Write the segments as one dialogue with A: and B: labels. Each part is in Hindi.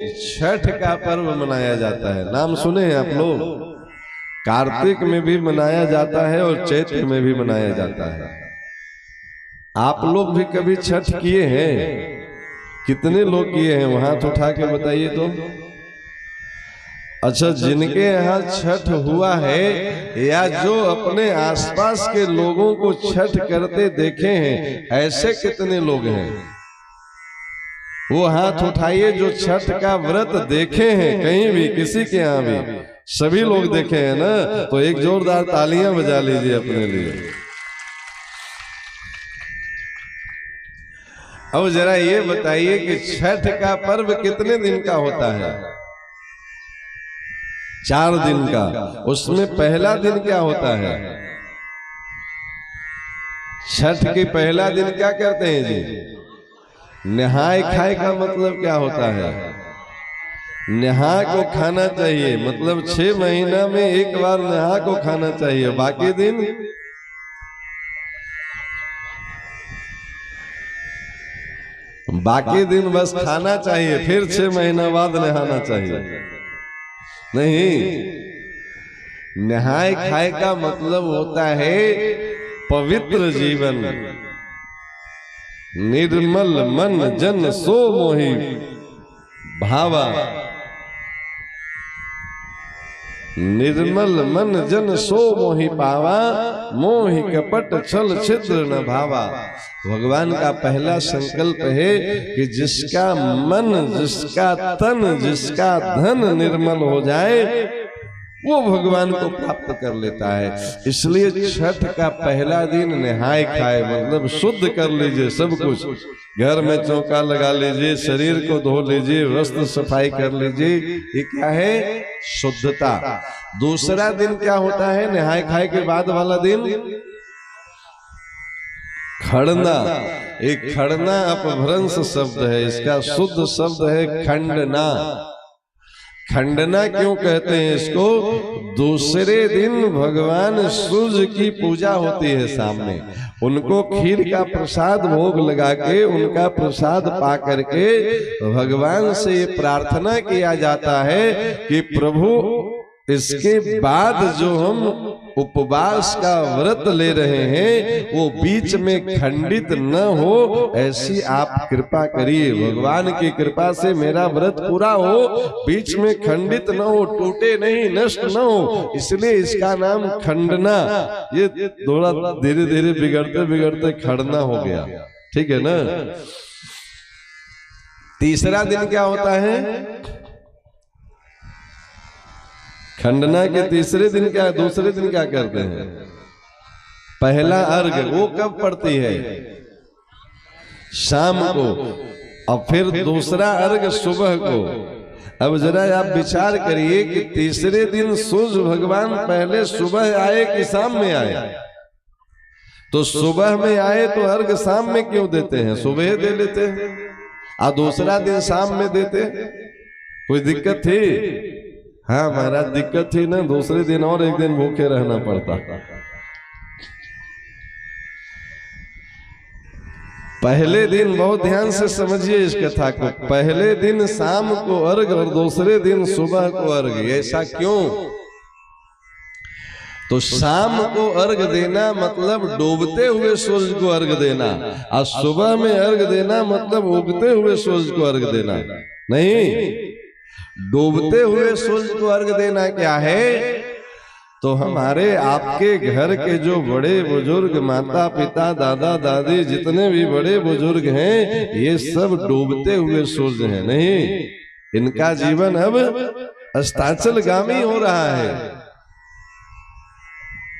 A: छठ का पर्व मनाया जाता है। नाम सुने हैं आप लोग? कार्तिक में भी मनाया जाता है और चैत्र में भी मनाया जाता है। आप लोग भी कभी छठ किए हैं? कितने लोग किए हैं? वहां हाथ उठा के बताइए तो। अच्छा, जिनके यहाँ छठ हुआ है या जो अपने आसपास के लोगों को छठ करते देखे हैं, ऐसे कितने लोग हैं? वो हाथ उठाइए जो छठ का व्रत देखे हैं कहीं भी, किसी के यहाँ भी। सभी लोग देखे हैं ना? तो एक जोरदार तालियां बजा लीजिए अपने लिए। अब जरा ये बताइए कि छठ का पर्व कितने दिन का होता है? 4 दिन का। उसमें पहला दिन क्या होता है? छठ के पहला दिन क्या करते हैं जी? नहाय खाए का मतलब क्या होता है? नहा को खाना चाहिए, मतलब 6 महीना में एक बार नहा को खाना चाहिए। बाकी दिन बस खाना चाहिए, फिर 6 महीना बाद नहाना चाहिए। नहीं, नहाय खाए का मतलब होता है पवित्र जीवन। निर्मल मन जन सो मोहि भावा, निर्मल मन जन सो मोहि पावा, मोहि कपट छल छिद्र न भावा। भगवान का पहला संकल्प है कि जिसका मन, जिसका तन, जिसका धन निर्मल हो जाए वो भगवान को प्राप्त कर लेता है। इसलिए छठ का पहला दिन नहाय खाए मतलब शुद्ध कर लीजिए सब कुछ। घर में चौका लगा लीजिए, शरीर को धो लीजिए, वस्त्र सफाई कर लीजिए। ये क्या है? शुद्धता। दूसरा दिन क्या होता है नहाय खाए के बाद वाला दिन? खड़ना। एक खड़ना अपभ्रंश शब्द है, इसका शुद्ध शब्द है खंडना। खंडना क्यों कहते हैं इसको? दूसरे दिन भगवान सूर्य की पूजा होती है सामने, उनको खीर का प्रसाद भोग लगा के, उनका प्रसाद पा करके भगवान से ये प्रार्थना किया जाता है कि प्रभु इसके बाद जो हम उपवास का व्रत ले रहे हैं वो बीच में खंडित न हो, ऐसी आप कृपा करिए। भगवान की कृपा से मेरा व्रत पूरा हो, बीच में खंडित न हो, टूटे नहीं, नष्ट न हो। इसलिए इसका नाम खंडना। ये थोड़ा धीरे धीरे बिगड़ते बिगड़ते खड़ना हो गया, ठीक है ना? तीसरा दिन क्या होता है? खंडना के तीसरे दिन क्या, दूसरे दिन क्या करते हैं? पहला अर्घ। वो कब पड़ती है? शाम को। और फिर दूसरा अर्घ सुबह को। अब जरा आप विचार करिए कि तीसरे दिन सूर्य भगवान पहले सुबह आए कि शाम में आए? तो सुबह में आए तो अर्घ शाम में क्यों देते हैं? सुबह दे लेते हैं और दूसरा दिन शाम में देते। कोई दिक्कत थी? हाँ महाराज, दिक्कत थी ना। दूसरे दिन और एक दिन भूखे रहना पड़ता। पहले दिन, बहुत ध्यान से समझिए इस कथा को, पहले दिन शाम को अर्घ और दूसरे दिन सुबह को अर्घ। ऐसा क्यों? तो शाम को अर्घ देना मतलब डूबते हुए सूरज को अर्घ देना, और सुबह में अर्घ देना मतलब उगते हुए सूरज को अर्घ देना। नहीं, डूबते हुए सूरज को अर्घ देना क्या है? तो हमारे आपके घर के जो बड़े बुजुर्ग, माता पिता, दादा दादी, जितने भी बड़े बुजुर्ग हैं, ये सब डूबते हुए सूरज हैं। नहीं, इनका जीवन अब अस्ताचलगामी हो रहा है।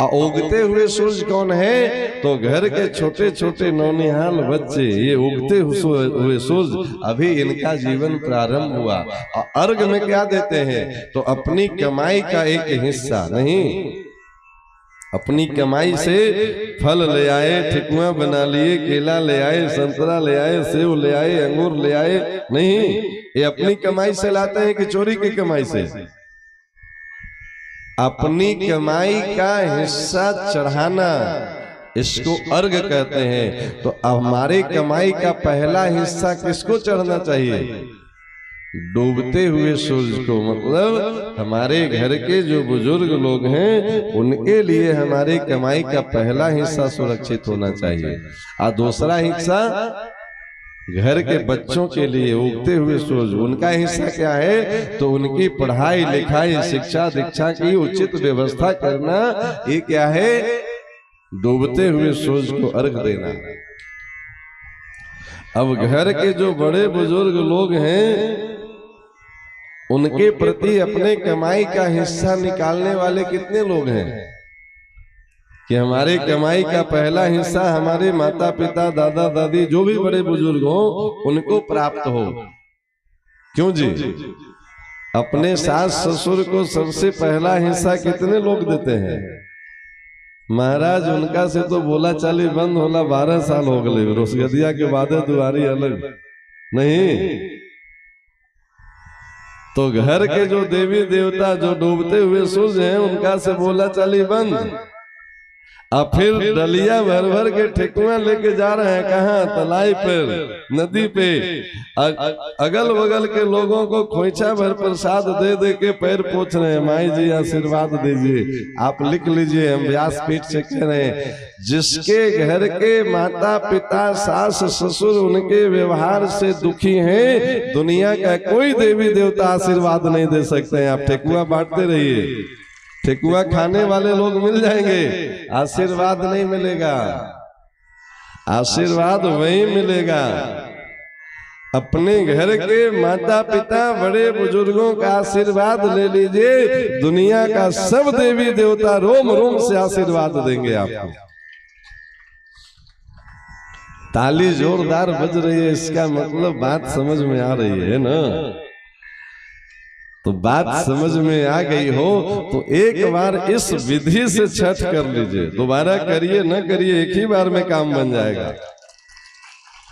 A: उगते हुए सूरज कौन है? तो घर के छोटे छोटे नौनिहाल बच्चे, ये उगते हुए सूरज, अभी इनका जीवन प्रारंभ हुआ। और अर्घ में क्या देते हैं? तो अपनी कमाई का एक हिस्सा। नहीं, अपनी कमाई से फल ले आए, ठेकुआ बना लिए, केला ले आए, संतरा ले आए, सेब ले आए, अंगूर ले आए। नहीं, ये अपनी कमाई से लाते हैं कि चोरी की कमाई से? अपनी कमाई का हिस्सा चढ़ाना, इसको अर्घ कहते हैं। तो हमारी कमाई का पहला हिस्सा किसको चढ़ना चाहिए? डूबते हुए सूरज को, मतलब हमारे घर के जो बुजुर्ग लोग हैं उनके लिए हमारी कमाई का पहला हिस्सा सुरक्षित होना चाहिए, और दूसरा हिस्सा घर के बच्चों के लिए उगते हुए सूरज, उनका हिस्सा क्या है, तो उनकी पढ़ाई लिखाई शिक्षा दीक्षा की उचित व्यवस्था करना, ये क्या है, डूबते हुए सूरज को अर्घ देना। अब घर के जो बड़े बुजुर्ग लोग हैं उनके प्रति अपने कमाई का हिस्सा निकालने वाले कितने लोग हैं कि हमारे कमाई का पहला हिस्सा हमारे माता पिता दादा दादी जो भी बड़े बुजुर्ग हो उनको प्राप्त हो। क्यों जी, अपने सास ससुर को सबसे पहला हिस्सा कितने लोग देते हैं? महाराज उनका से तो बोला चाली बंद होला 12 साल हो गए, रोसगदिया के बाद दुआरी अलग नहीं। तो घर के जो देवी देवता जो डूबते हुए सूरज हैं उनका से बोला चाली बंद, अब फिर डलिया भर भर के ठेकुआ लेके जा रहे हैं, कहाँ, तलाई पर, नदी पे, अगल बगल के लोगों को खोइछा भर प्रसाद दे दे के पैर पोछ रहे हैं, माई जी आशीर्वाद दीजिए। आप लिख लीजिए, हम व्यासपीठ से कह रहे हैं, जिसके घर के माता पिता सास ससुर उनके व्यवहार से दुखी हैं, दुनिया का कोई देवी देवता आशीर्वाद नहीं दे सकते हैं। आप ठेकुआ बांटते रहिए, ठेकुआ खाने वाले लोग मिल जाएंगे, आशीर्वाद नहीं मिलेगा। आशीर्वाद वही मिलेगा अपने घर के माता पिता बड़े बुजुर्गों का आशीर्वाद ले लीजिए, दुनिया का सब देवी देवता रोम रोम से आशीर्वाद देंगे आपको। ताली जोरदार बज रही है, इसका मतलब बात समझ में आ रही है ना? तो बात समझ में आ गई हो तो एक बार इस विधि से छठ कर लीजिए, दोबारा करिए न करिए, एक ही बार में काम बन जाएगा।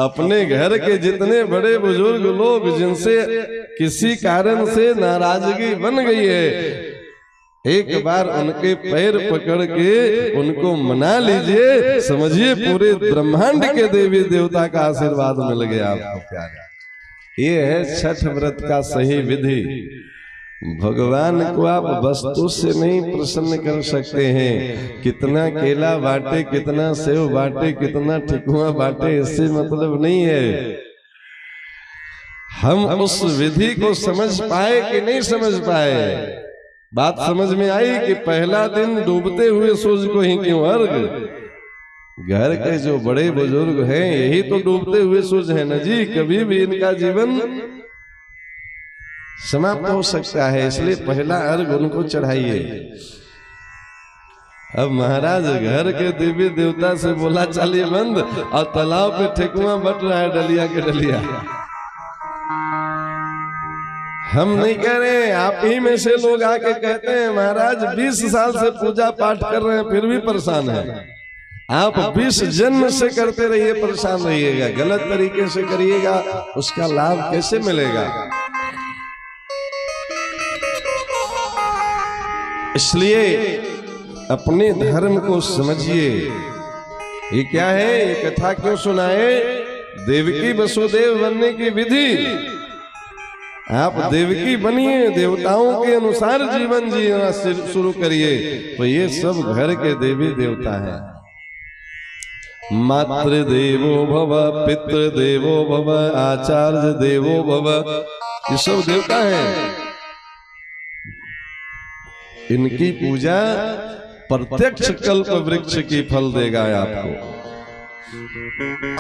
A: अपने घर के जितने बड़े बुजुर्ग लोग जिनसे किसी कारण से नाराजगी बन गई है, एक बार उनके पैर पकड़ के उनको मना लीजिए, समझिए पूरे ब्रह्मांड के देवी देवता का आशीर्वाद मिल गया आपको। प्यारे, ये है छठ व्रत का सही विधि। भगवान को आप वस्तु से नहीं प्रसन्न कर सकते हैं, कितना केला बांटे, कितना सेव बांटे, कितना ठेकुआ बांटे, इससे मतलब नहीं है। हम उस विधि को समझ पाए कि नहीं समझ पाए? बात समझ में आई कि पहला दिन डूबते हुए सूरज को ही क्यों अर्घ? घर के जो बड़े बुजुर्ग हैं यही तो डूबते हुए सूरज है ना जी, कभी भी इनका जीवन समाप्त हो सकता है, इसलिए पहला अर्घ उनको चढ़ाइए। अब महाराज घर के देवी देवता से बोला चाली बंद, और तालाब पे ठेकुआ बट रहा है, डलिया के डलिया। हम नहीं कह रहे, आप ही में से लोग आके कहते हैं महाराज 20 साल से पूजा पाठ कर रहे हैं फिर भी परेशान है। आप 20 जन्म से करते रहिए, परेशान रहिएगा, गलत तरीके से करिएगा, उसका लाभ कैसे मिलेगा? इसलिए अपने धर्म को समझिए। ये क्या है, ये कथा क्यों सुनाए? देवकी वसुदेव बनने की विधि। आप देवकी बनिए, देवताओं के अनुसार जीवन जीना शुरू करिए, तो ये सब घर के देवी देवता हैं। मातृ देवो भव, पितृ देवो भव, आचार्य देवो भव, ये सब देवता हैं। इनकी पूजा प्रत्यक्ष कल्प वृक्ष की फल देगा आपको।